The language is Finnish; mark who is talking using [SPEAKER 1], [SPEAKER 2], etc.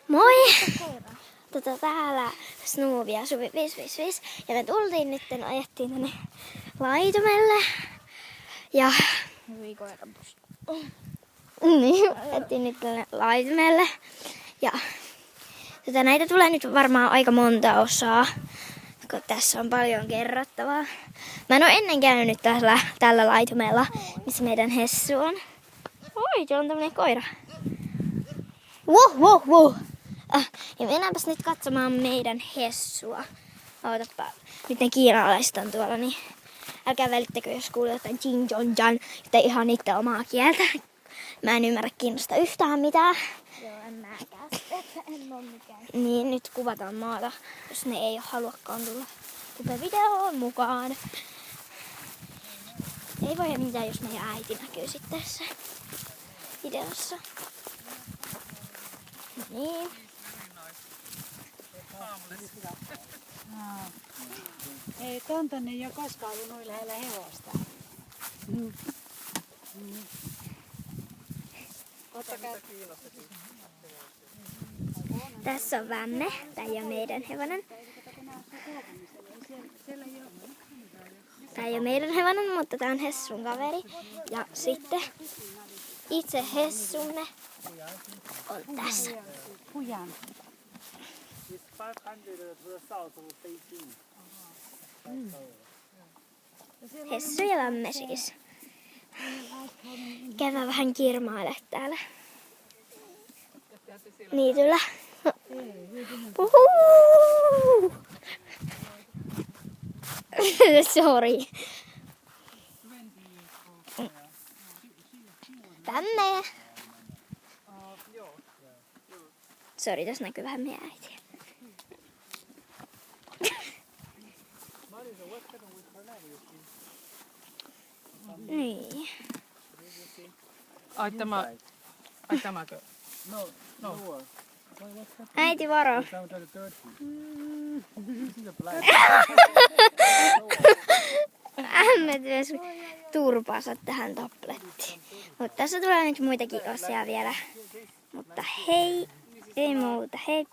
[SPEAKER 1] Moi! Täällä Snoopy ja Suvi 555 ja me tultiin nyt, ajettiin tänne laitumelle ja niin, ajettiin nyt tänne laitumelle ja näitä tulee nyt varmaan aika monta osaa, kun tässä on paljon kerrottavaa. Mä en ole ennen käynyt tällä laitumella, missä meidän Hessu on. Oi, siellä on tämmönen koira. Wow. Ja mennäänpäs nyt katsomaan meidän Hessua. Ootapa, nyt ne kiinalaiset on tuolla, niin älkää välittäkö, jos kuulee jotain jing jong jan, että ihan niitä omaa kieltä. Mä en ymmärrä Kiinasta yhtään mitään.
[SPEAKER 2] Joo, en mäkään. En oo mikään.
[SPEAKER 1] Niin, nyt kuvataan maata, jos ne ei haluakaan tulla videoon mukaan. Ei voi mitään, jos meidän äiti näkyy sitten tässä videossa. Niin.
[SPEAKER 2] Ei, tontonne ei ole koskaan ollut noin lähellä hevosta.
[SPEAKER 1] Tässä on Vänne, tää ei ole meidän hevonen. Tää ei ole meidän hevonen, mutta tää on Hessun kaveri. Ja sitten itse Hessumme on tässä. Hessu ja Vämme siis. Käydään vähän kirmaile täällä niityllä. Sorry. Tänne. Sori, tässä näkyy vähän meidän äitiä. Niin.
[SPEAKER 3] Ai tämäkö? No.
[SPEAKER 1] Äiti varo. Ämmet myös turpaansa tähän tablettiin. Mutta tässä tulee nyt muitakin osia vielä. Mutta hei, ei muuta, hei.